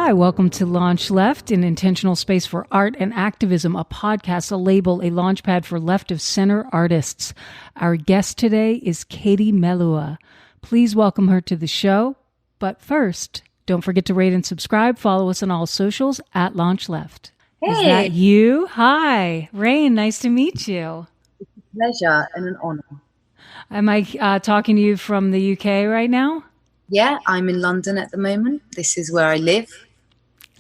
Hi, welcome to LaunchLeft, an intentional space for art and activism, a podcast, a label, a launchpad for left-of-center artists. Our guest today is Katie Melua. Please welcome her to the show. But first, don't forget to rate and subscribe. Follow us on all socials at LaunchLeft. Hey. Is that you? Hi, Rain. Nice to meet you. It's a pleasure and an honor. Am I talking to you from the UK right now? Yeah, I'm in London at the moment. This is where I live.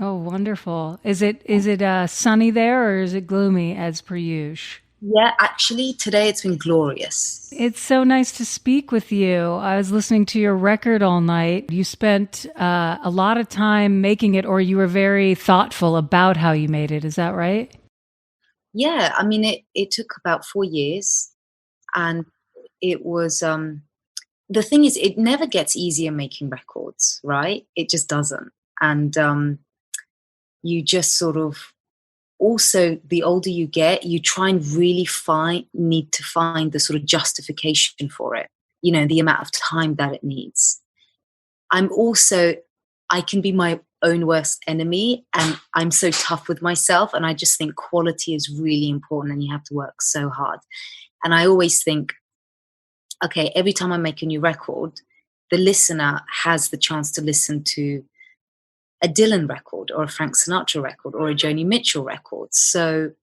Oh, wonderful. Is it sunny there or is it gloomy as per usual? Yeah, actually, today it's been glorious. It's so nice to speak with you. I was listening to your record all night. You spent a lot of time making it, or you were very thoughtful about how you made it. Is that right? Yeah, I mean, it took about 4 years. And it was... the thing is, it never gets easier making records, right? It just doesn't. And you just sort of, also, the older you get, you try and really need to find the sort of justification for it, you know, the amount of time that it needs. I can be my own worst enemy, and I'm so tough with myself, and I just think quality is really important and you have to work so hard. And I always think, okay, every time I make a new record, the listener has the chance to listen to a Dylan record or a Frank Sinatra record or a Joni Mitchell record. So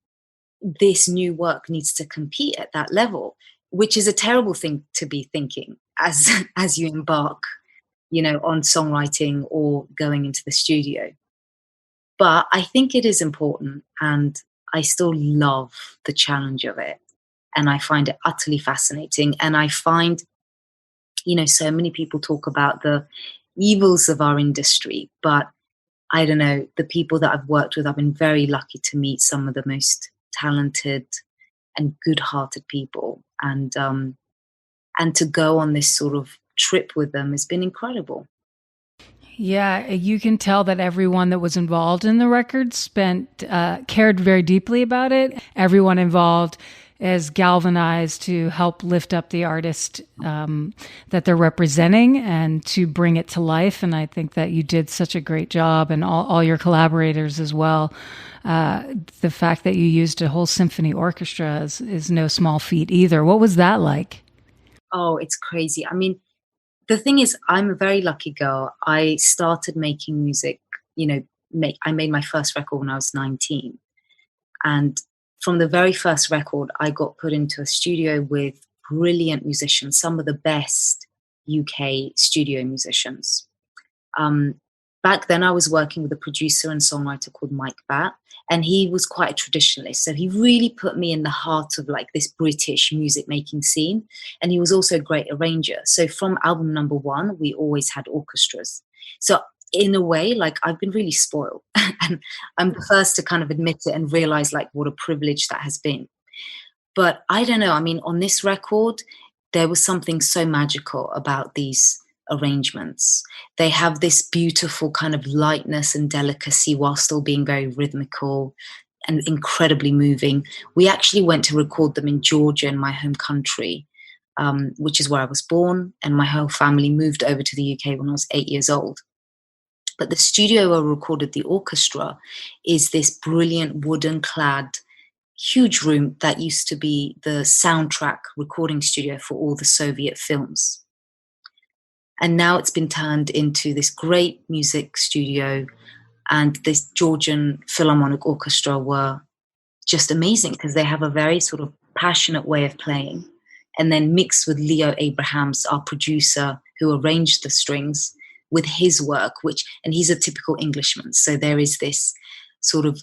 this new work needs to compete at that level, which is a terrible thing to be thinking as you embark, you know, on songwriting or going into the studio. But I think it is important, and I still love the challenge of it. And I find it utterly fascinating. And I find, you know, so many people talk about the evils of our industry, but I don't know, the people that I've worked with, I've been very lucky to meet some of the most talented and good-hearted people. And to go on this sort of trip with them has been incredible. Yeah, you can tell that everyone that was involved in the record cared very deeply about it. Everyone involved is galvanized to help lift up the artist that they're representing and to bring it to life. And I think that you did such a great job, and all your collaborators as well. The fact that you used a whole symphony orchestra is no small feat either. What was that like? Oh, it's crazy. I mean, the thing is, I'm a very lucky girl. I started making music, you know, I made my first record when I was 19. And from the very first record, I got put into a studio with brilliant musicians, some of the best UK studio musicians. Back then, I was working with a producer and songwriter called Mike Batt, and he was quite a traditionalist. So he really put me in the heart of like this British music making scene. And he was also a great arranger. So from album number 1, we always had orchestras. So in a way, like, I've been really spoiled, and I'm the first to kind of admit it and realize like what a privilege that has been. But I don't know, I mean, on this record, there was something so magical about these arrangements. They have this beautiful kind of lightness and delicacy while still being very rhythmical and incredibly moving. We actually went to record them in Georgia, in my home country, which is where I was born, and my whole family moved over to the UK when I was 8 years old. But the studio where I recorded the orchestra is this brilliant wooden-clad, huge room that used to be the soundtrack recording studio for all the Soviet films. And now it's been turned into this great music studio, and this Georgian Philharmonic Orchestra were just amazing because they have a very sort of passionate way of playing. And then mixed with Leo Abrahams, our producer, who arranged the strings, with his work, and he's a typical Englishman. So there is this sort of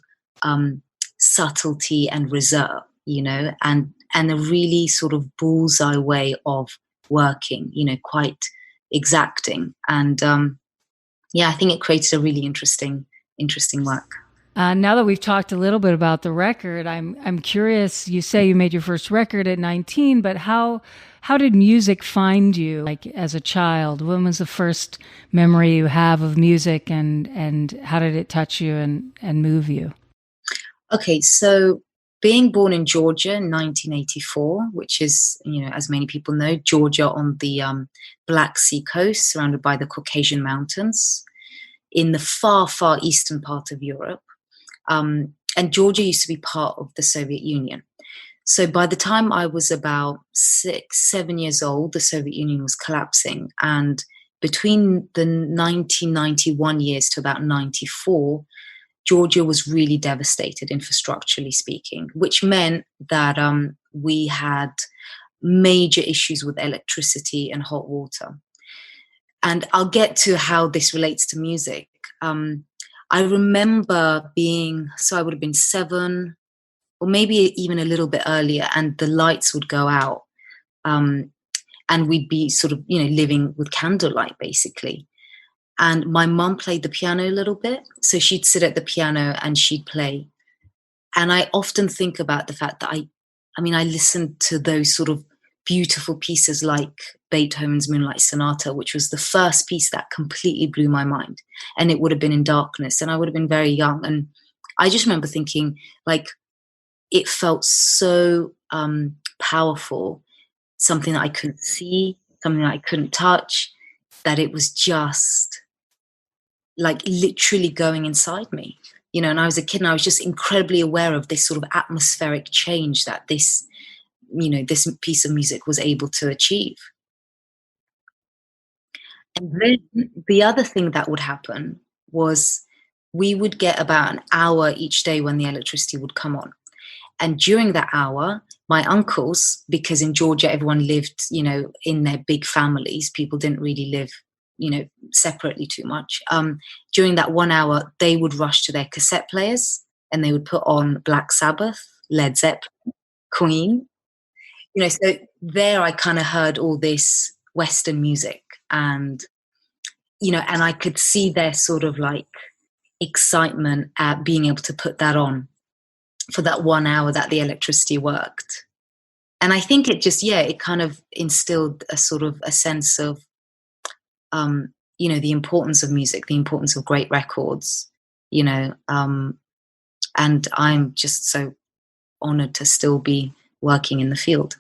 subtlety and reserve, you know, and a really sort of bullseye way of working, you know, quite exacting. And I think it created a really interesting work. Now that we've talked a little bit about the record, I'm curious. You say you made your first record at 19, but how did music find you, like, as a child? When was the first memory you have of music, and how did it touch you and move you? Okay, so being born in Georgia in 1984, which is, you know, as many people know, Georgia on the Black Sea coast, surrounded by the Caucasian Mountains. in the far, far eastern part of Europe. And Georgia used to be part of the Soviet Union. So by the time I was about 6, 7 years old, the Soviet Union was collapsing. And between the 1991 years to about 94, Georgia was really devastated, infrastructurally speaking, which meant that we had major issues with electricity and hot water. And I'll get to how this relates to music. I remember I would have been 7, or maybe even a little bit earlier, and the lights would go out. And we'd be sort of, living with candlelight, basically. And my mum played the piano a little bit. So she'd sit at the piano and she'd play. And I often think about the fact that I listened to those sort of beautiful pieces like Beethoven's Moonlight Sonata, which was the first piece that completely blew my mind. And it would have been in darkness, and I would have been very young. And I just remember thinking, like, it felt so powerful, something that I couldn't see, something that I couldn't touch, that it was just like literally going inside me. And I was a kid, and I was just incredibly aware of this sort of atmospheric change that this piece of music was able to achieve. And then the other thing that would happen was we would get about an hour each day when the electricity would come on. And during that hour, my uncles, because in Georgia, everyone lived, in their big families, people didn't really live, separately too much. During that 1 hour, they would rush to their cassette players and they would put on Black Sabbath, Led Zeppelin, Queen. So there I kind of heard all this Western music, and I could see their sort of like excitement at being able to put that on for that 1 hour that the electricity worked. And I think it just, it kind of instilled a sort of a sense of, the importance of music, the importance of great records, and I'm just so honored to still be working in the field.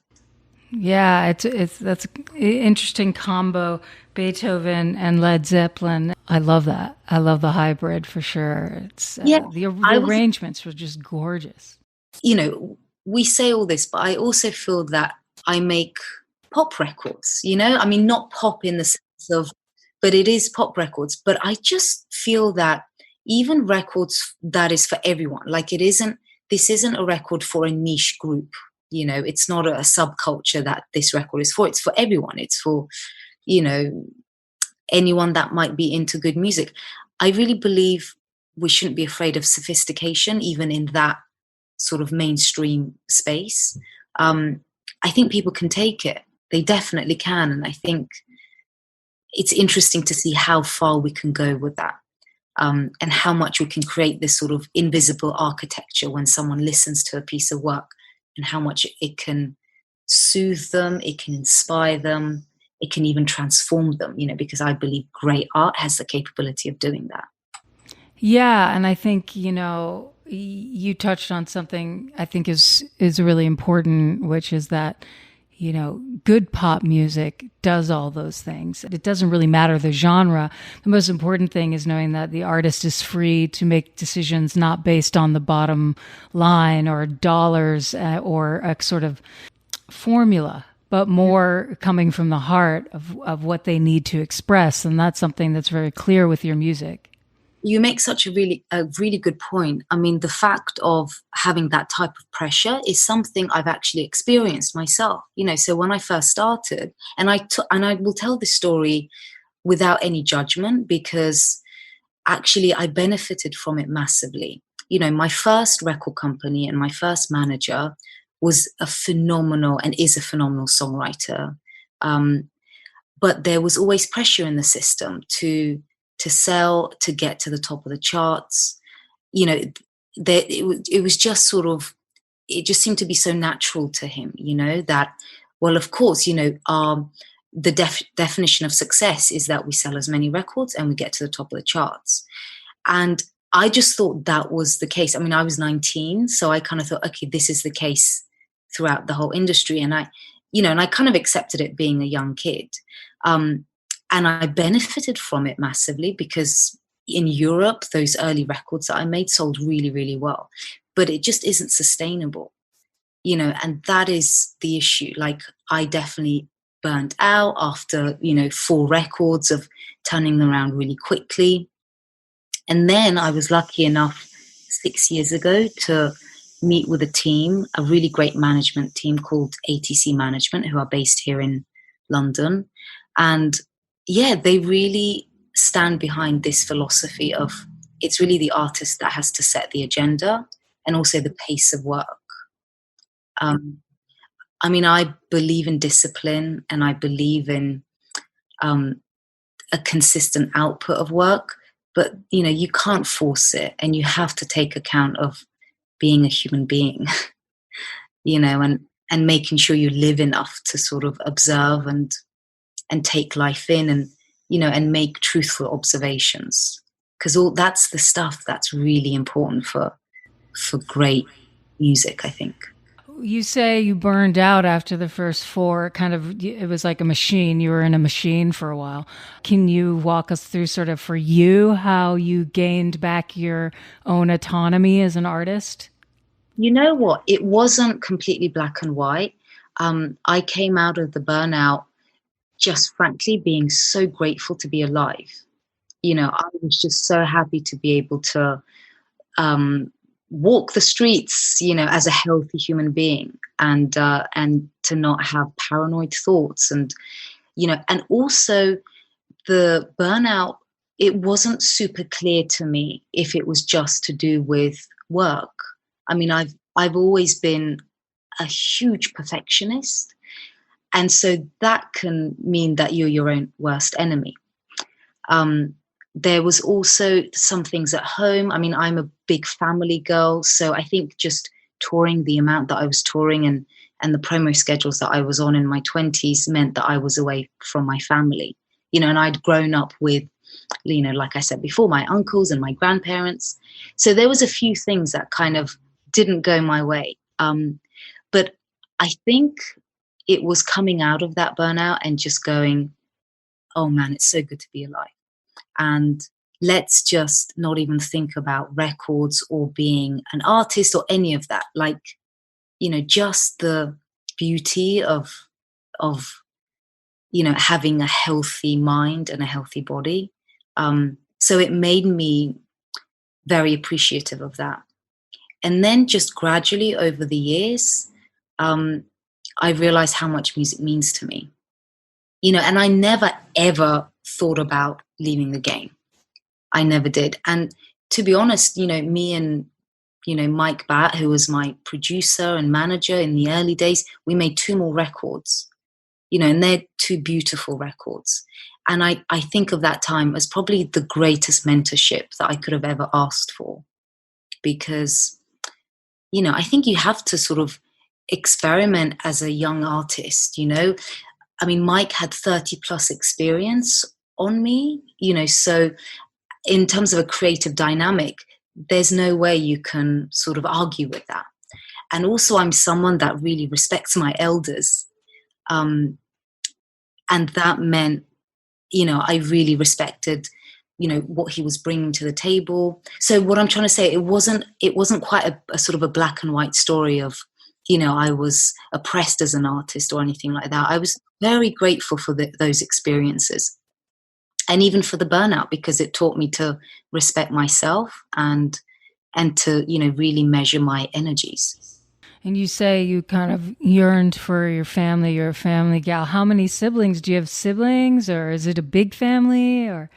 Yeah, that's an interesting combo, Beethoven and Led Zeppelin. I love that. I love the hybrid for sure. It's the arrangements were just gorgeous. We say all this, but I also feel that I make pop records, not pop in the sense of, but it is pop records. But I just feel that even records that is for everyone, like this isn't a record for a niche group. It's not a subculture that this record is for. It's for everyone. It's for, anyone that might be into good music. I really believe we shouldn't be afraid of sophistication, even in that sort of mainstream space. I think people can take it. They definitely can. And I think it's interesting to see how far we can go with that. And how much we can create this sort of invisible architecture when someone listens to a piece of work, and how much it can soothe them, it can inspire them, it can even transform them, because I believe great art has the capability of doing that. Yeah, and I think, you touched on something I think is really important, which is that, good pop music does all those things. It doesn't really matter the genre. The most important thing is knowing that the artist is free to make decisions not based on the bottom line or dollars or a sort of formula, but more coming from the heart of what they need to express. And that's something that's very clear with your music. You make such a really good point. I mean, the fact of having that type of pressure is something I've actually experienced myself. So when I first started, and I will tell this story without any judgment, because actually I benefited from it massively. My first record company and my first manager was a phenomenal and is a phenomenal songwriter. But there was always pressure in the system to sell, to get to the top of the charts. It was just sort of, it just seemed to be so natural to him, that, well, of course, the definition of success is that we sell as many records and we get to the top of the charts. And I just thought that was the case. I mean, I was 19, so I kind of thought, okay, this is the case throughout the whole industry. And I kind of accepted it being a young kid. And I benefited from it massively because, in Europe, those early records that I made sold really, really well, but it just isn't sustainable, and that is the issue. Like, I definitely burnt out after, 4 records of turning them around really quickly. And then I was lucky enough 6 years ago to meet with a really great management team called ATC Management, who are based here in London. And yeah, they really stand behind this philosophy of it's really the artist that has to set the agenda and also the pace of work. I believe in discipline, and I believe in a consistent output of work, but you can't force it, and you have to take account of being a human being, and making sure you live enough to sort of observe and take life in, and and make truthful observations, because all that's the stuff that's really important for great music, I think. You say you burned out after the first 4, it was like a machine. You were in a machine for a while. Can you walk us through sort of for you how you gained back your own autonomy as an artist? You know what? It wasn't completely black and white. I came out of the burnout just frankly being so grateful to be alive. I was just so happy to be able to walk the streets, as a healthy human being, and to not have paranoid thoughts, and and also the burnout. It wasn't super clear to me if it was just to do with work. I've always been a huge perfectionist, and so that can mean that you're your own worst enemy. There was also some things at home. I'm a big family girl, so I think just touring the amount that I was touring and the promo schedules that I was on in my 20s meant that I was away from my family, and I'd grown up with, like I said before, my uncles and my grandparents. So there was a few things that kind of didn't go my way. But I think it was coming out of that burnout and just going, oh man, it's so good to be alive. And let's just not even think about records or being an artist or any of that. Like, just the beauty of having a healthy mind and a healthy body. So it made me very appreciative of that. And then just gradually over the years, I realized how much music means to me. And I never, ever thought about leaving the game. I never did. And to be honest, me and, Mike Batt, who was my producer and manager in the early days, we made 2 more records, and they're 2 beautiful records. And I think of that time as probably the greatest mentorship that I could have ever asked for, because, I think you have to sort of experiment as a young artist, Mike had 30 plus experience on me, so in terms of a creative dynamic, there's no way you can sort of argue with that. And also I'm someone that really respects my elders. And that meant, I really respected, what he was bringing to the table. So what I'm trying to say, it wasn't quite a sort of a black and white story of, I was oppressed as an artist or anything like that. I was very grateful for those experiences, and even for the burnout, because it taught me to respect myself and to, really measure my energies. And you say you kind of yearned for your family. You're a family gal. How many siblings? Do you have siblings, or is it a big family? Or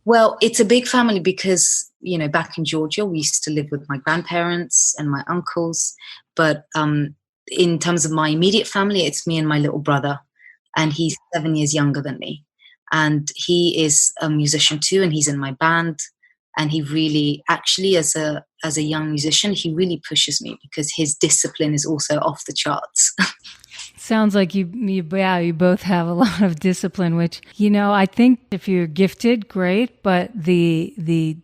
Well, it's a big family because, back in Georgia, we used to live with my grandparents and my uncles. But in terms of my immediate family, it's me and my little brother, and he's 7 years younger than me. And he is a musician too, and he's in my band. And he really, actually, as a young musician, he really pushes me because his discipline is also off the charts. Sounds like you both have a lot of discipline, which, I think if you're gifted, great, but the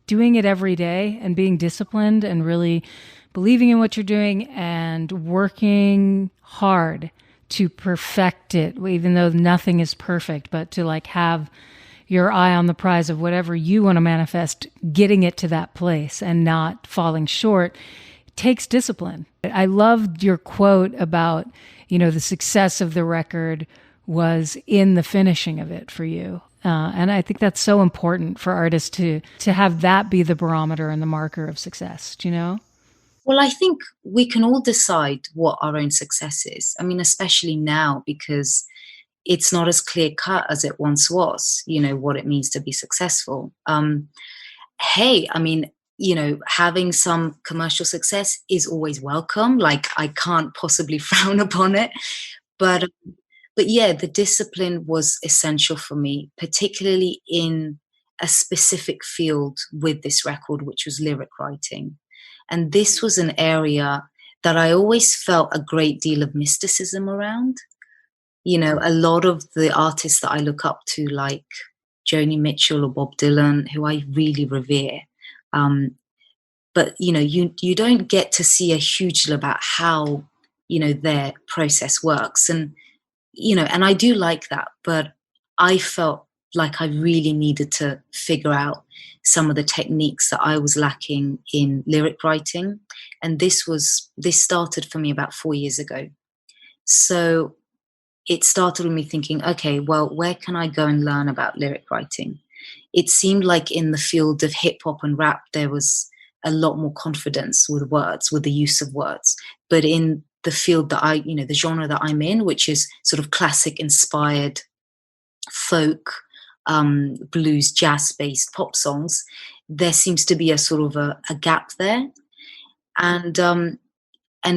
doing it every day and being disciplined and really believing in what you're doing and working hard to perfect it, even though nothing is perfect, but to have, your eye on the prize of whatever you want to manifest, getting it to that place and not falling short takes discipline. I loved your quote about, the success of the record was in the finishing of it for you. And I think that's so important for artists to have that be the barometer and the marker of success, do you know? Well, I think we can all decide what our own success is. I mean, especially now, because it's not as clear cut as it once was, what it means to be successful. Hey, I mean, having some commercial success is always welcome. Like, I can't possibly frown upon it. But yeah, the discipline was essential for me, particularly in a specific field with this record, which was lyric writing. And this was an area that I always felt a great deal of mysticism around. A lot of the artists that I look up to, like Joni Mitchell or Bob Dylan, who I really revere. But, you don't get to see a huge deal about how, their process works. And, and I do like that, but I felt like I really needed to figure out some of the techniques that I was lacking in lyric writing. And this started for me about 4 years ago. So it started with me thinking, okay, well, where can I go and learn about lyric writing? It seemed like in the field of hip hop and rap, there was a lot more confidence with words, with the use of words. But in the field that the genre that I'm in, which is sort of classic inspired folk, blues, jazz-based pop songs, there seems to be a sort of a gap there. And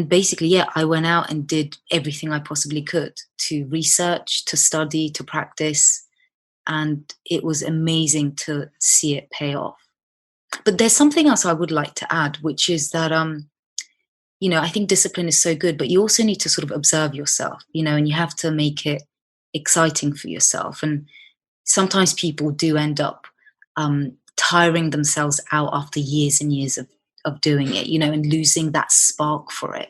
basically, yeah, I went out and did everything I possibly could to research, to study, to practice. And it was amazing to see it pay off. But there's something else I would like to add, which is that, I think discipline is so good, but you also need to sort of observe yourself, and you have to make it exciting for yourself. And sometimes people do end up tiring themselves out after years and years of doing it, and losing that spark for it.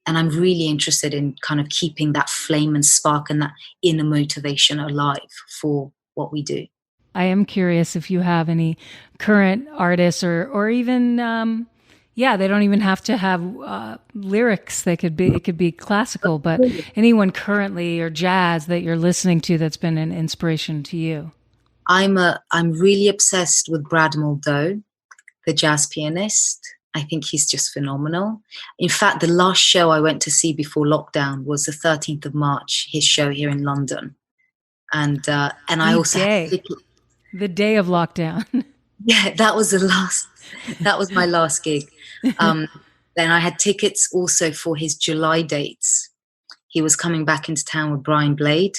And I'm really interested in kind of keeping that flame and spark and that inner motivation alive for what we do. I am curious if you have any current artists or even, they don't even have to have lyrics. It could be classical, but anyone currently or jazz that you're listening to that's been an inspiration to you. I'm really obsessed with Brad Moldo, the jazz pianist. I think he's just phenomenal. In fact, the last show I went to see before lockdown was the 13th of March, his show here in London. And I also had the day of lockdown. Yeah, that was my last gig. Then I had tickets also for his July dates. He was coming back into town with Brian Blade,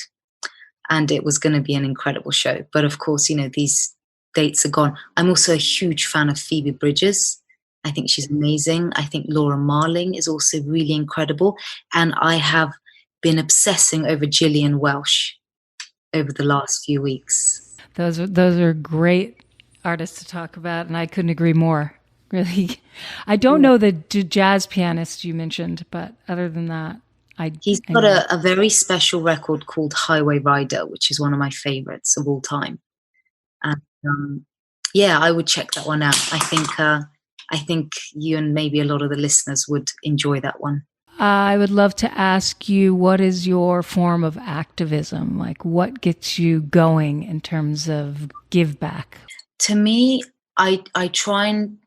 and it was going to be an incredible show. But of course, these dates are gone. I'm also a huge fan of Phoebe Bridgers. I think she's amazing. I think Laura Marling is also really incredible. And I have been obsessing over Gillian Welsh over the last few weeks. Those are great artists to talk about, and I couldn't agree more. Really, I don't know the jazz pianist you mentioned, but other than that, he's got a very special record called Highway Rider, which is one of my favorites of all time. And I would check that one out. I think you and maybe a lot of the listeners would enjoy that one. I would love to ask you, what is your form of activism? Like, what gets you going in terms of give back? To me, I try and,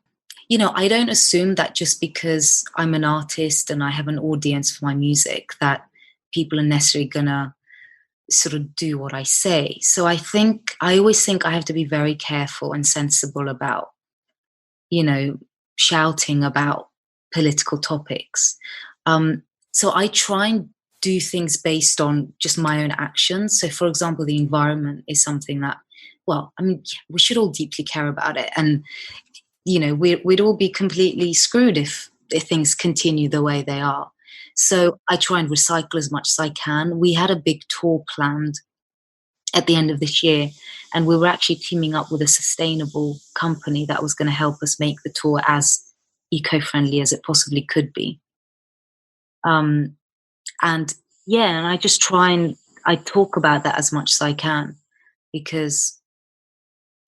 I don't assume that just because I'm an artist and I have an audience for my music that people are necessarily going to sort of do what I say. So I always think I have to be very careful and sensible about, shouting about political topics. So I try and do things based on just my own actions. So, for example, the environment is something that, we should all deeply care about it. And, we'd all be completely screwed if things continue the way they are. So I try and recycle as much as I can. We had a big tour planned at the end of this year, and we were actually teaming up with a sustainable company that was going to help us make the tour as eco-friendly as it possibly could be. And I just try and I talk about that as much as I can, because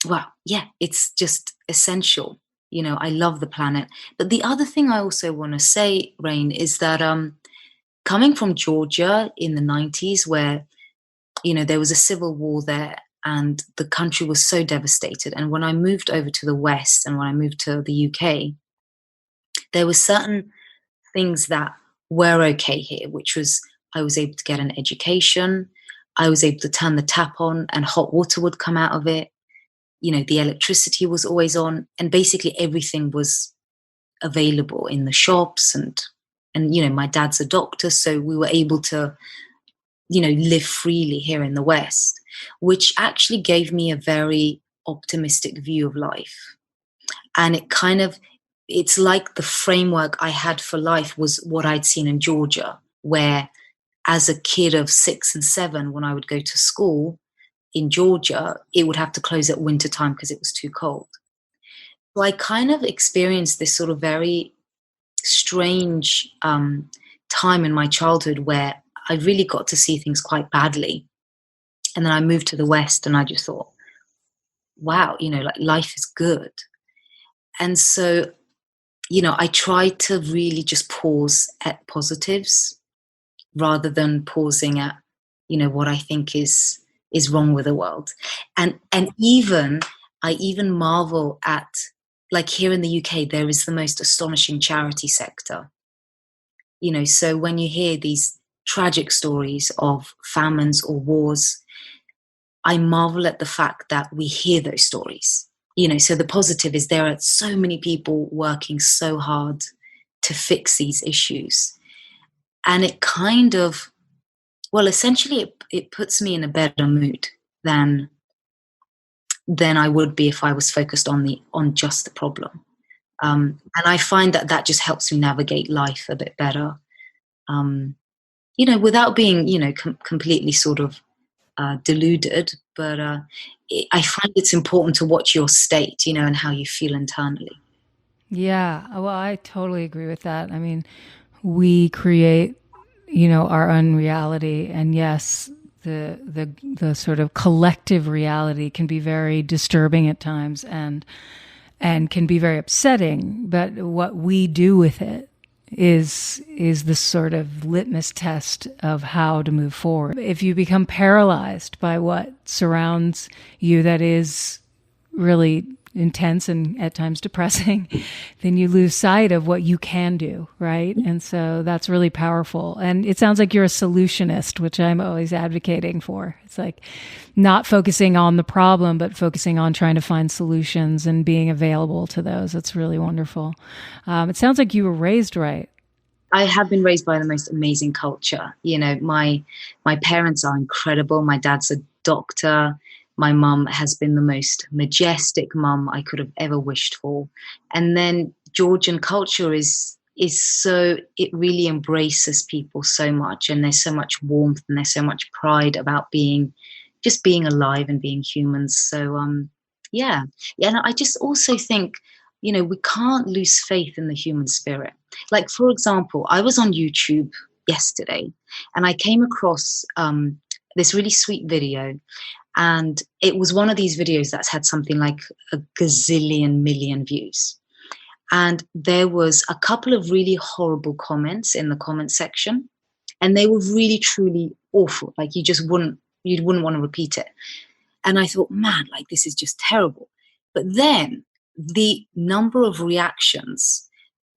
well, yeah, it's just essential. I love the planet. But the other thing I also want to say, Rain, is that coming from Georgia in the 90s, where, there was a civil war there and the country was so devastated. And when I moved over to the West and when I moved to the UK, there were certain things that were okay here, which was I was able to get an education. I was able to turn the tap on and hot water would come out of it. The electricity was always on, and basically everything was available in the shops. And my dad's a doctor, so we were able to, live freely here in the West, which actually gave me a very optimistic view of life. And it's like the framework I had for life was what I'd seen in Georgia, where as a kid of 6 and 7, when I would go to school in Georgia, it would have to close at winter time because it was too cold. So I kind of experienced this sort of very strange time in my childhood where I really got to see things quite badly. And then I moved to the West and I just thought, wow, like life is good. And so, I tried to really just pause at positives rather than pausing at, what I think is wrong with the world. And I even marvel at, like, here in the UK, there is the most astonishing charity sector. So when you hear these tragic stories of famines or wars, I marvel at the fact that we hear those stories. So the positive is there are so many people working so hard to fix these issues. And it kind of, well, essentially it puts me in a better mood than I would be if I was focused on just the problem. And I find that just helps me navigate life a bit better, without being, completely sort of deluded. But I find it's important to watch your state, and how you feel internally. Yeah, well, I totally agree with that. I mean, we create, our own reality, and yes, the sort of collective reality can be very disturbing at times and can be very upsetting. But what we do with it is the sort of litmus test of how to move forward. If you become paralyzed by what surrounds you that is really intense and at times depressing, then you lose sight of what you can do, right? And so that's really powerful. And it sounds like you're a solutionist, which I'm always advocating for. It's like not focusing on the problem, but focusing on trying to find solutions and being available to those. That's really wonderful. It sounds like you were raised right. I have been raised by the most amazing culture. My parents are incredible. My dad's a doctor. My mum has been the most majestic mum I could have ever wished for. And then Georgian culture is so, it really embraces people so much. And there's so much warmth and there's so much pride about being alive and being humans. So, yeah. And I just also think, we can't lose faith in the human spirit. Like, for example, I was on YouTube yesterday and I came across this really sweet video. And it was one of these videos that's had something like a gazillion million views. And there was a couple of really horrible comments in the comment section. And they were really, truly awful. Like you wouldn't want to repeat it. And I thought, man, like this is just terrible. But then the number of reactions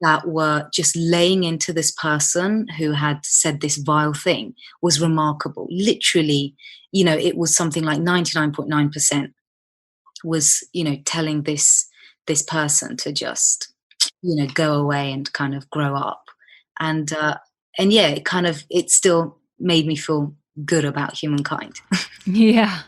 that were just laying into this person who had said this vile thing was remarkable. Literally, it was something like 99.9% was, telling this person to just, go away and kind of grow up. And yeah, it still made me feel good about humankind. Yeah.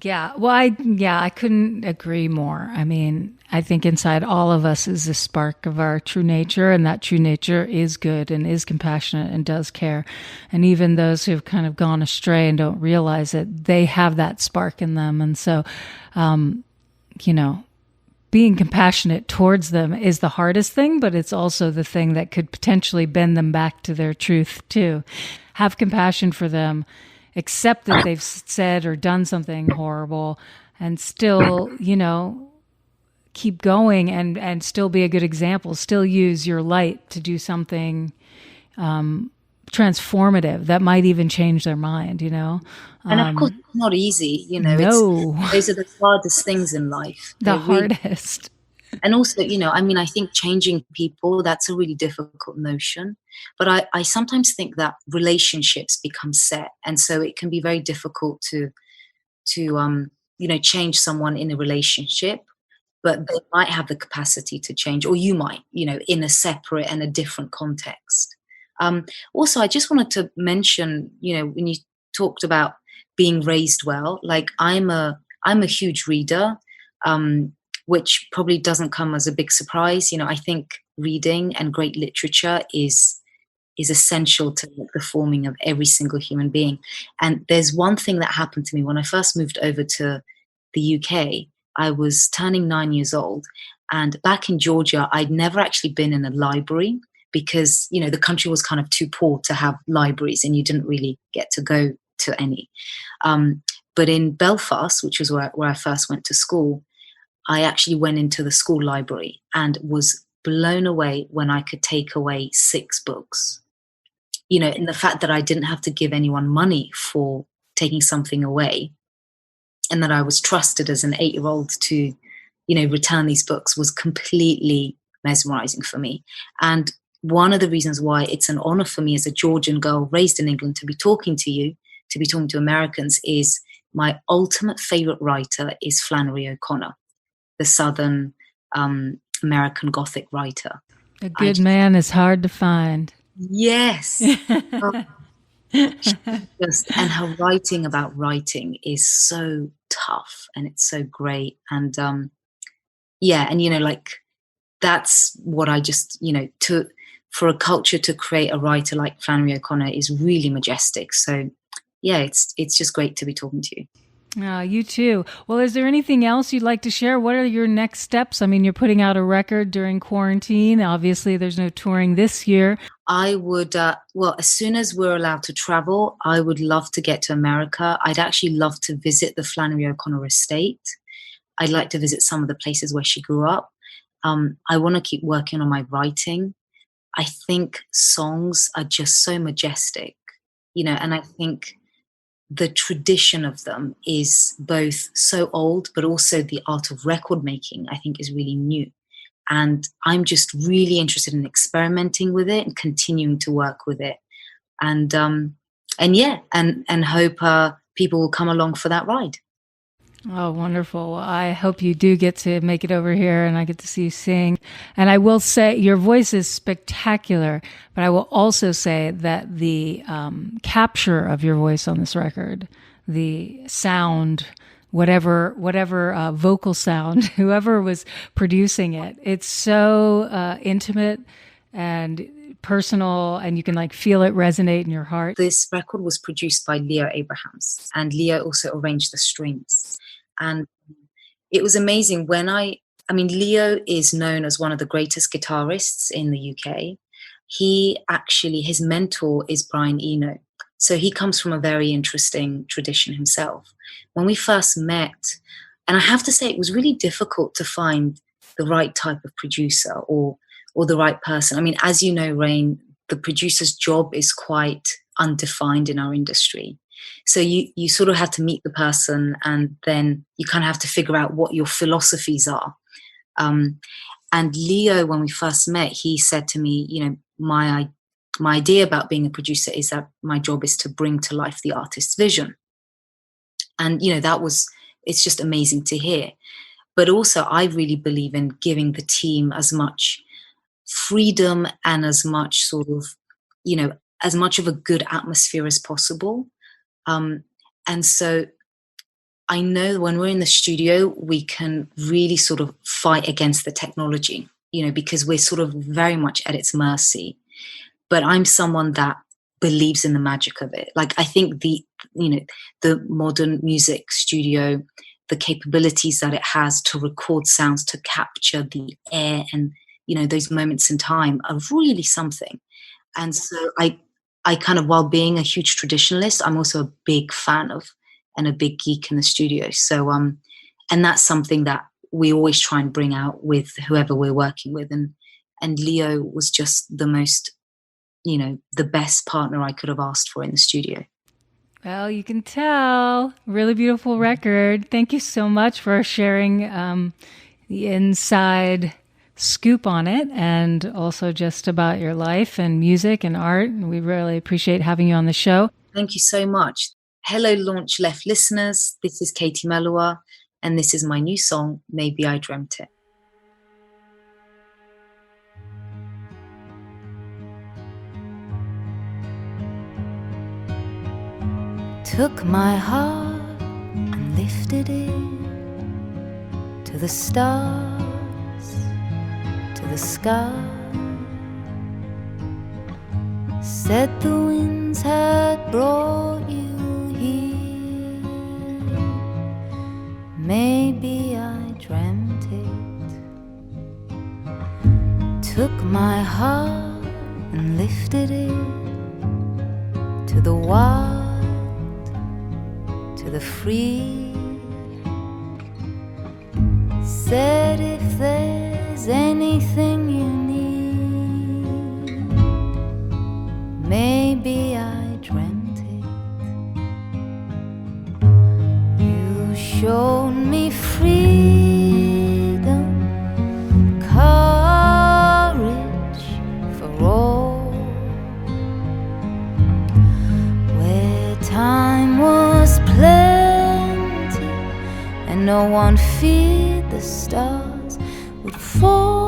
Yeah. Well, I couldn't agree more. I mean, I think inside all of us is a spark of our true nature, and that true nature is good and is compassionate and does care. And even those who've kind of gone astray and don't realize it, they have that spark in them. And so, being compassionate towards them is the hardest thing, but it's also the thing that could potentially bend them back to their truth too. Have compassion for them. Accept that they've said or done something horrible, and still, keep going and still be a good example, still use your light to do something transformative that might even change their mind, And of course, it's not easy, No. Those are the hardest things in life. The hardest. And also, I think changing people, that's a really difficult notion. But I sometimes think that relationships become set. And so it can be very difficult to change someone in a relationship, but they might have the capacity to change, or you might, in a separate and a different context. Also, I just wanted to mention, when you talked about being raised well, like I'm a huge reader, which probably doesn't come as a big surprise. I think reading and great literature is essential to the forming of every single human being. And there's one thing that happened to me when I first moved over to the UK. I was turning 9 years old, and back in Georgia, I'd never actually been in a library because, the country was kind of too poor to have libraries and you didn't really get to go to any. But in Belfast, which was where I first went to school, I actually went into the school library and was blown away when I could take away 6 books. In the fact that I didn't have to give anyone money for taking something away, and that I was trusted as an 8-year-old to, return these books was completely mesmerizing for me. And one of the reasons why it's an honor for me as a Georgian girl raised in England to be talking to you, to be talking to Americans, is my ultimate favorite writer is Flannery O'Connor, the Southern American Gothic writer. A good man is hard to find. Yes. And her writing about writing is so tough and it's so great. And that's what I just, for a culture to create a writer like Flannery O'Connor is really majestic. So yeah, it's just great to be talking to you. You too. Well, is there anything else you'd like to share? What are your next steps? I mean, you're putting out a record during quarantine. Obviously, there's no touring this year. I would, as soon as we're allowed to travel, I would love to get to America. I'd actually love to visit the Flannery O'Connor estate. I'd like to visit some of the places where she grew up. I want to keep working on my writing. I think songs are just so majestic, and I think the tradition of them is both so old, but also the art of record making, I think, is really new. And I'm just really interested in experimenting with it and continuing to work with it. And hope people will come along for that ride. Oh, wonderful. Well, I hope you do get to make it over here and I get to see you sing. And I will say your voice is spectacular, but I will also say that the capture of your voice on this record, the sound, whatever vocal sound, whoever was producing it, it's so intimate and personal, and you can feel it resonate in your heart. This record was produced by Leo Abrahams, and Leo also arranged the strings. And it was amazing Leo is known as one of the greatest guitarists in the UK. His mentor is Brian Eno. So he comes from a very interesting tradition himself. When we first met, and I have to say it was really difficult to find the right type of producer or the right person. I mean, as you know, Rain, the producer's job is quite undefined in our industry. So you sort of have to meet the person and then you kind of have to figure out what your philosophies are. And Leo, when we first met, he said to me, my idea about being a producer is that my job is to bring to life the artist's vision. And, it's just amazing to hear. But also I really believe in giving the team as much freedom and as much sort of, as much of a good atmosphere as possible. And so I know when we're in the studio, we can really sort of fight against the technology, because we're sort of very much at its mercy. But I'm someone that believes in the magic of it. I think the modern music studio, the capabilities that it has to record sounds, to capture the air and, those moments in time are really something. And so I kind of, while being a huge traditionalist, I'm also a big fan of and a big geek in the studio. So And that's something that we always try and bring out with whoever we're working with. And Leo was just the most, the best partner I could have asked for in the studio. Well, you can tell. Really beautiful record. Thank you so much for sharing the inside scoop on it, and also just about your life and music and art. And we really appreciate having you on the show. Thank you so much. Hello, LaunchLeft listeners. This is Katie Melua, and this is my new song, Maybe I Dreamt It. Took my heart and lifted it to the stars, to the sky. Said the winds had brought you here. Maybe I dreamt it. Took my heart and lifted it to the wild, to the free. Said if there's anything you need, maybe I dreamt it. You showed me freedom, courage for all, where time was plenty and no one feared the stars would fall.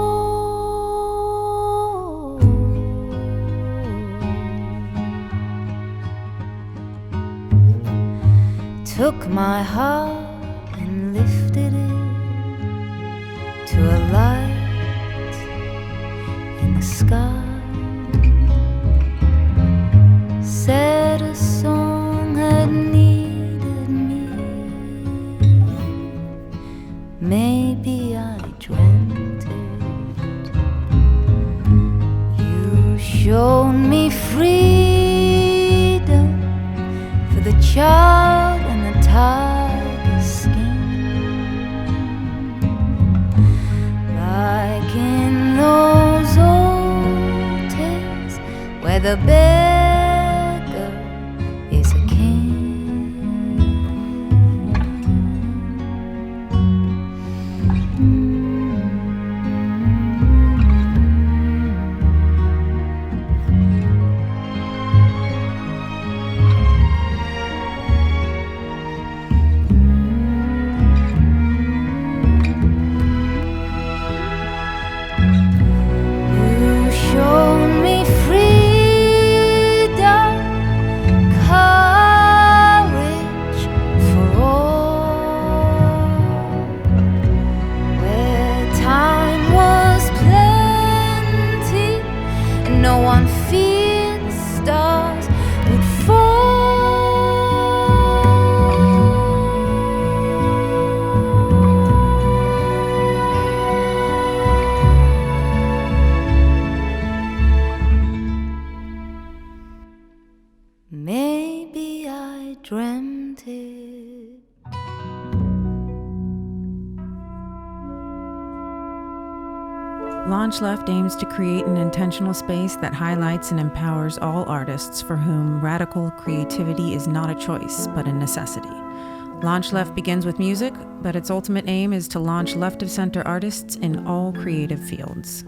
Took my heart and lifted it to a light in the sky. Said a song had needed me. Maybe I dreamt it. You showed me freedom for the child and the tiger skin, like in those old tales where the beggar is a king. You showed me freedom, courage for all, where time was plenty and no one feared the stars would Maybe I dreamt it. LaunchLeft aims to create an intentional space that highlights and empowers all artists for whom radical creativity is not a choice, but a necessity. LaunchLeft begins with music, but its ultimate aim is to launch left-of-center artists in all creative fields.